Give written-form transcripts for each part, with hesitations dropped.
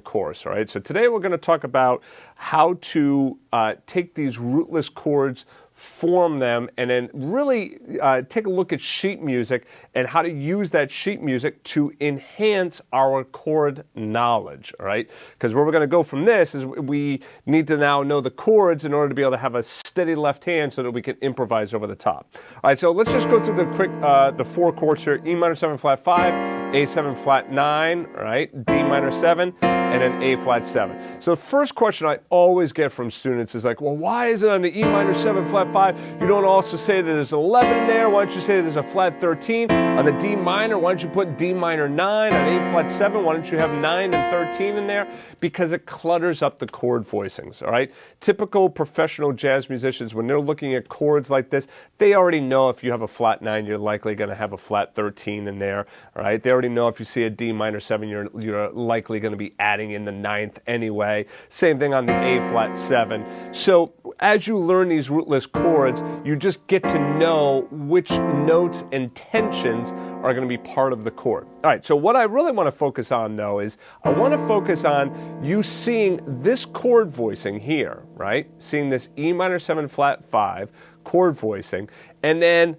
course. All right, so today we're going to talk about how to take these rootless chords, form them, and then really take a look at sheet music and how to use that sheet music to enhance our chord knowledge. All right, because where we're going to go from this is we need to now know the chords in order to be able to have a steady left hand so that we can improvise over the top. All right, so let's just go through the quick the 4 chords here: E minor 7 flat 5, A7 flat 9, right, D minor 7, and then A flat 7. So the first question I always get from students is like, well, why is it on the E minor 7 flat 5 you don't also say that there's an 11 in there? Why don't you say there's a flat 13? On the D minor, why don't you put D minor 9? On A flat 7, why don't you have 9 and 13 in there? Because it clutters up the chord voicings, all right? Typical professional jazz musicians, when they're looking at chords like this, they already know if you have a flat 9, you're likely going to have a flat 13 in there, all right? They already know if you see a D minor 7, you're likely going to be adding in the 9th anyway. Same thing on the A flat 7. So as you learn these rootless chords, you just get to know which notes and tensions are going to be part of the chord. All right, so what I really want to focus on, though, is I want to focus on you seeing this chord voicing here, right? Seeing this E minor 7 flat 5 chord voicing, and then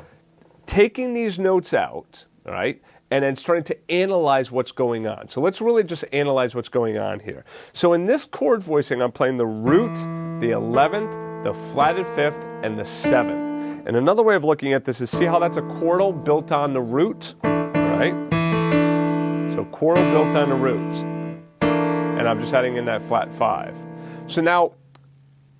taking these notes out, all right, and then starting to analyze what's going on. So let's really just analyze what's going on here. So in this chord voicing, I'm playing the root, the 11th, the flatted 5th, and the 7th. And another way of looking at this is see how that's a chordal built on the root, right? So chordal built on the root. And I'm just adding in that flat 5. So now,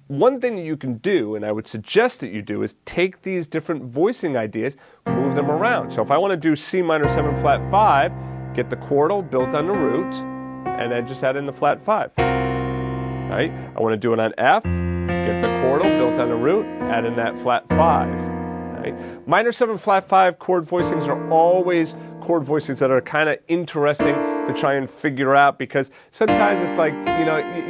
one thing that you can do, and I would suggest that you do, is take these different voicing ideas, move them around. So if I want to do C minor 7 flat 5, get the chordal built on the root, and then just add in the flat 5. Right? I want to do it on F, get the chordal built on the root, add in that flat 5. Right? Minor 7 flat 5 chord voicings are always chord voicings that are kind of interesting to try and figure out, because sometimes it's like,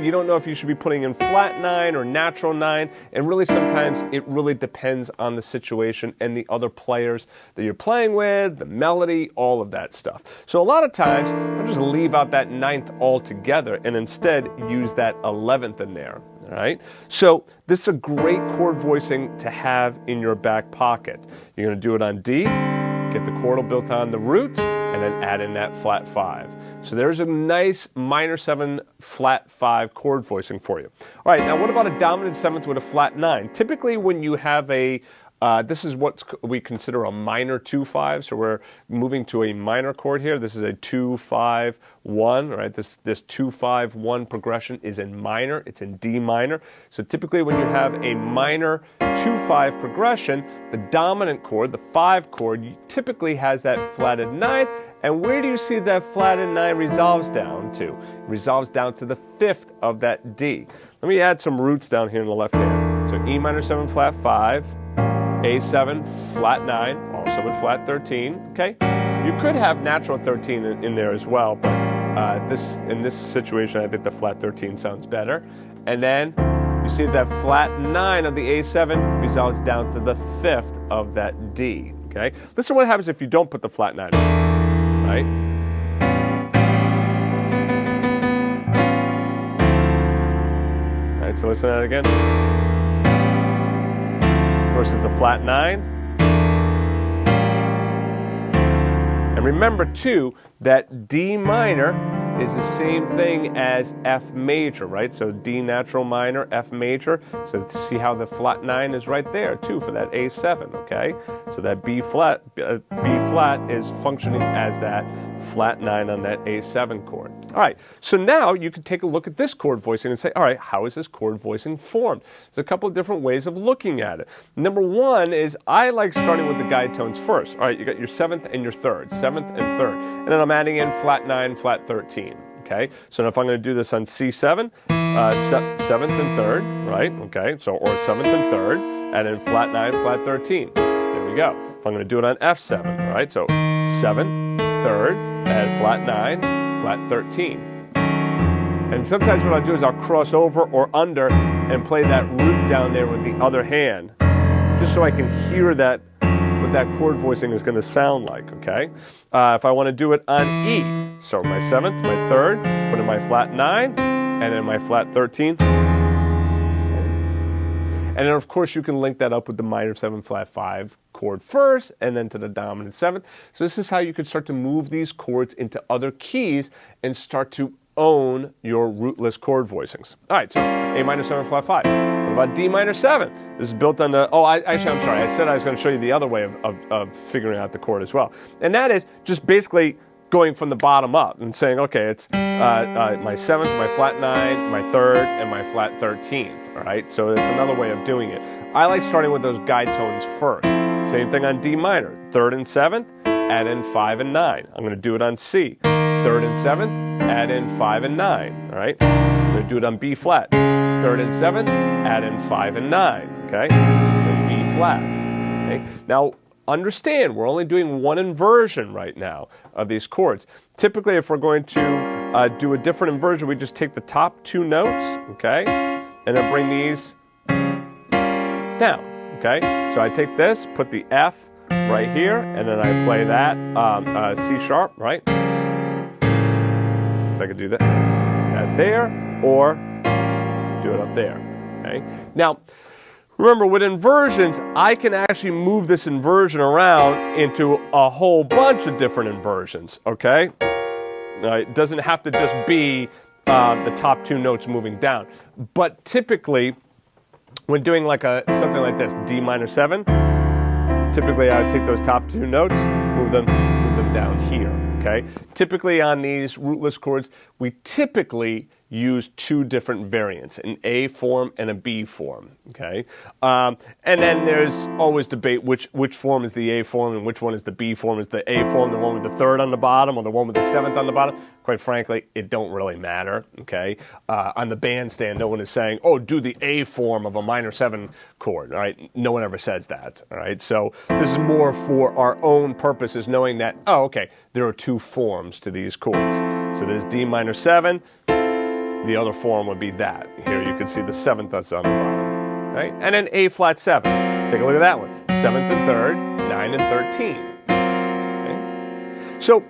you don't know if you should be putting in flat 9 or natural 9, and really sometimes it really depends on the situation and the other players that you're playing with, the melody, all of that stuff. So a lot of times I'll just leave out that 9th altogether and instead use that 11th in there. All right, so this is a great chord voicing to have in your back pocket. You're going to do it on D, get the chordal built on the root, and then add in that flat 5. So there's a nice minor 7 flat 5 chord voicing for you. All right, now what about a dominant 7th with a flat 9? Typically when you have a this is what we consider a minor 2-5, so we're moving to a minor chord here. This is a 2-5-1, right? This 2-5-1 progression is in minor. It's in D minor. So typically when you have a minor 2-5 progression, the dominant chord, the 5 chord, typically has that flatted 9th. And where do you see that flatted 9 resolves down to? It resolves down to the 5th of that D. Let me add some roots down here in the left hand. So E minor 7 flat 5. A7 flat 9, also with flat 13, okay? You could have natural 13 in there as well, but in this situation, I think the flat 13 sounds better. And then you see that flat 9 of the A7 resolves down to the 5th of that D, okay? Listen to what happens if you don't put the flat 9 in, right? All right, so listen to that again. Versus the flat 9. And remember too that D minor is the same thing as F major, right? So D natural minor, F major. So see how the flat 9 is right there too for that A7, okay? So that B flat is functioning as that flat 9 on that A7 chord. All right, so now you can take a look at this chord voicing and say, all right, how is this chord voicing formed? There's a couple of different ways of looking at it. Number one is I like starting with the guide tones first. All right, you got your 7th and your 3rd, 7th and 3rd, and then I'm adding in flat 9, flat 13. Okay, so now if I'm going to do this on C7, 7th and 3rd, right? Okay, so or 7th and 3rd, and then flat 9, flat 13. There we go. If I'm going to do it on F7, all right? So 7th, 3rd, and flat 9, flat 13. And sometimes what I'll do is I'll cross over or under and play that root down there with the other hand, just so I can hear that what that chord voicing is going to sound like, okay? If I want to do it on E, start with my 7th, my 3rd, put in my flat 9, and then my flat 13. And then, of course, you can link that up with the minor 7 flat 5 chord first, and then to the dominant 7th. So this is how you could start to move these chords into other keys and start to own your rootless chord voicings. All right, so A minor 7 flat 5. What about D minor 7? This is built on the, I'm sorry. I said I was going to show you the other way of figuring out the chord as well. And that is just basically going from the bottom up and saying, okay, it's my 7th, my flat 9, my 3rd, and my flat 13th, all right? So it's another way of doing it. I like starting with those guide tones first. Same thing on D minor, 3rd and 7th, add in 5 and 9. I'm going to do it on C, 3rd and 7th, add in 5 and 9, all right? I'm going to do it on B flat, 3rd and 7th, add in 5 and 9, okay? There's B flat, okay? Now, understand, we're only doing one inversion right now of these chords. Typically, if we're going to do a different inversion, we just take the top 2 notes, okay, and then bring these down, okay? So I take this, put the F right here, and then I play that C sharp, right? So I could do that there, or do it up there, okay? Now, remember, with inversions, I can actually move this inversion around into a whole bunch of different inversions, okay? It doesn't have to just be the top 2 notes moving down. But typically, when doing like something like this, D minor 7, typically I would take those top 2 notes, move them down here, okay? Typically on these rootless chords, we typically use 2 different variants, an A form and a B form, okay? And then there's always debate which form is the A form and which one is the B form. Is the A form the one with the 3rd on the bottom or the one with the 7th on the bottom? Quite frankly, it don't really matter, okay? On the bandstand, no one is saying, oh, do the A form of a minor 7 chord, all right? No one ever says that, all right? So this is more for our own purposes, knowing that, oh, okay, there are 2 forms to these chords. So there's D minor 7. The other form would be that. Here you can see the 7th that's on the bottom, right? And then A flat 7. Take a look at that one. 7th and 3rd, 9 and 13. Okay? So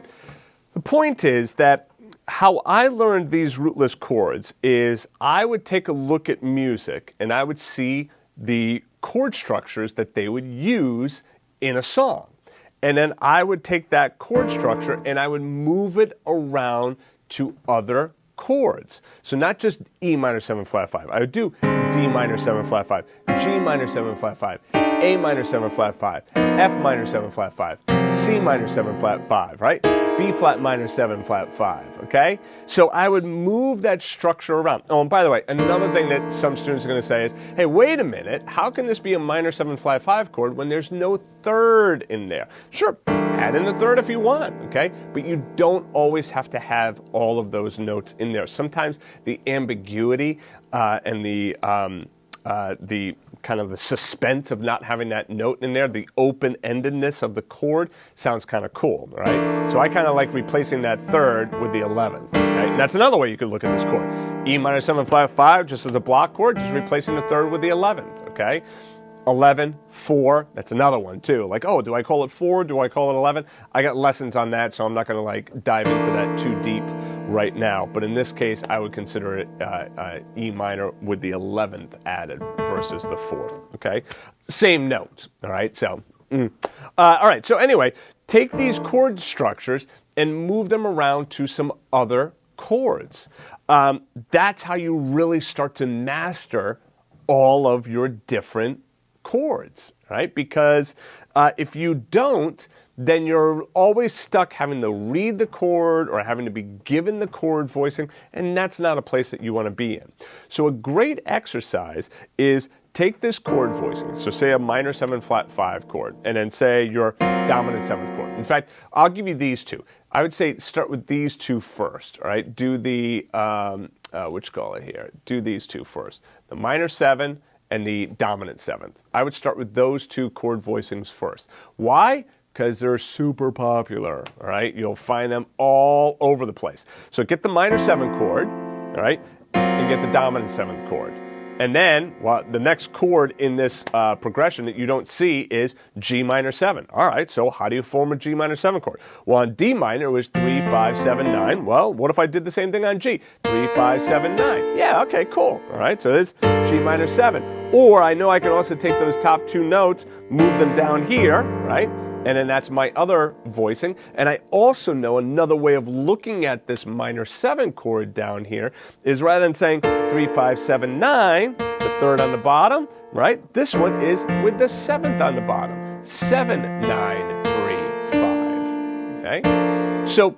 the point is that how I learned these rootless chords is I would take a look at music and I would see the chord structures that they would use in a song. And then I would take that chord structure and I would move it around to other chords. So not just E minor 7 flat 5. I would do D minor 7 flat 5, G minor 7 flat 5, A minor 7 flat 5, F minor 7 flat 5, C minor 7 flat 5, right? B flat minor 7 flat 5, okay? So I would move that structure around. Oh, and by the way, another thing that some students are going to say is, hey, wait a minute, how can this be a minor 7 flat 5 chord when there's no 3rd in there? Sure, add in the 3rd if you want, okay? But you don't always have to have all of those notes in there. Sometimes the ambiguity and the kind of the suspense of not having that note in there, the open-endedness of the chord sounds kind of cool, right? So I kind of like replacing that 3rd with the 11th, okay? And that's another way you could look at this chord. E minor 7 flat 5, just as a block chord, just replacing the 3rd with the 11th, okay? 11, 4, that's another one too. Like, oh, do I call it 4? Do I call it 11? I got lessons on that, so I'm not going to like dive into that too deep right now. But in this case, I would consider it E minor with the 11th added versus the 4th, okay? Same note, all right? So, all right, so anyway, take these chord structures and move them around to some other chords. That's how you really start to master all of your different chords, right? Because if you don't, then you're always stuck having to read the chord or having to be given the chord voicing, and that's not a place that you want to be in. So a great exercise is take this chord voicing, so say a minor 7 flat 5 chord, and then say your dominant 7th chord. In fact, I'll give you these 2. I would say start with these 2 first, all right? Do the, do these 2 first. The minor 7 and the dominant 7th. I would start with those 2 chord voicings first. Why? Because they're super popular, all right? You'll find them all over the place. So get the minor 7 chord, all right, and get the dominant 7th chord. And then, well, the next chord in this progression that you don't see is G minor 7. All right, so how do you form a G minor 7 chord? Well, on D minor, it was 3, 5, 7, 9. Well, what if I did the same thing on G? 3, 5, 7, 9. Yeah, okay, cool. All right, so this G minor 7. Or I know I can also take those top two notes, move them down here, right? And then that's my other voicing. And I also know another way of looking at this minor 7 chord down here is rather than saying 3, 5, 7, 9, the third on the bottom, right? This one is with the 7th on the bottom. 7, 9, 3, 5. Okay? So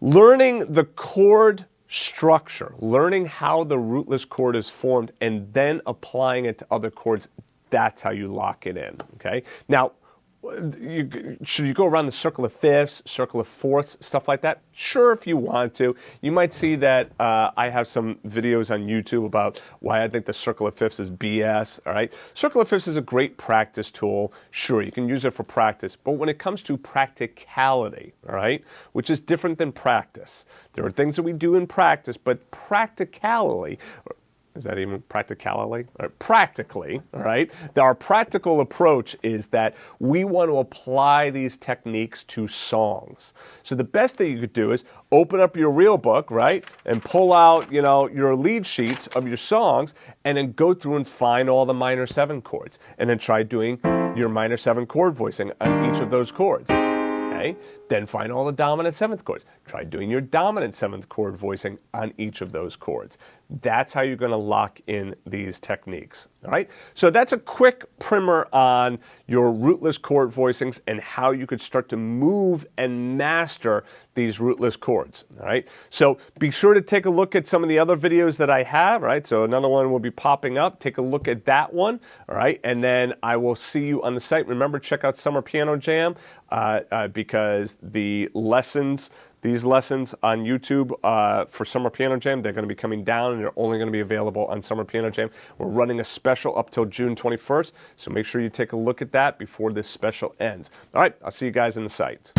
learning the chord structure, learning how the rootless chord is formed, and then applying it to other chords, that's how you lock it in. Okay? Now, should you go around the circle of fifths, circle of fourths, stuff like that? Sure, if you want to. You might see that I have some videos on YouTube about why I think the circle of fifths is BS, all right? Circle of fifths is a great practice tool. Sure, you can use it for practice. But when it comes to practicality, all right, which is different than practice. There are things that we do in practice, but practicality, is that even practicality? Practically, all right? Our practical approach is that we want to apply these techniques to songs. So the best thing you could do is open up your real book, right? And pull out, your lead sheets of your songs and then go through and find all the minor 7 chords and then try doing your minor 7 chord voicing on each of those chords. Okay? Then find all the dominant 7th chords. Try doing your dominant 7th chord voicing on each of those chords. That's how you're going to lock in these techniques. All right? So that's a quick primer on your rootless chord voicings and how you could start to move and master these rootless chords. All right? So be sure to take a look at some of the other videos that I have. All right? So another one will be popping up. Take a look at that one. All right? And then I will see you on the site. Remember, check out Summer Piano Jam because these lessons on YouTube for Summer Piano Jam, they're going to be coming down and they're only going to be available on Summer Piano Jam. We're running a special up till June 21st, so make sure you take a look at that before this special ends. All right, I'll see you guys in the site.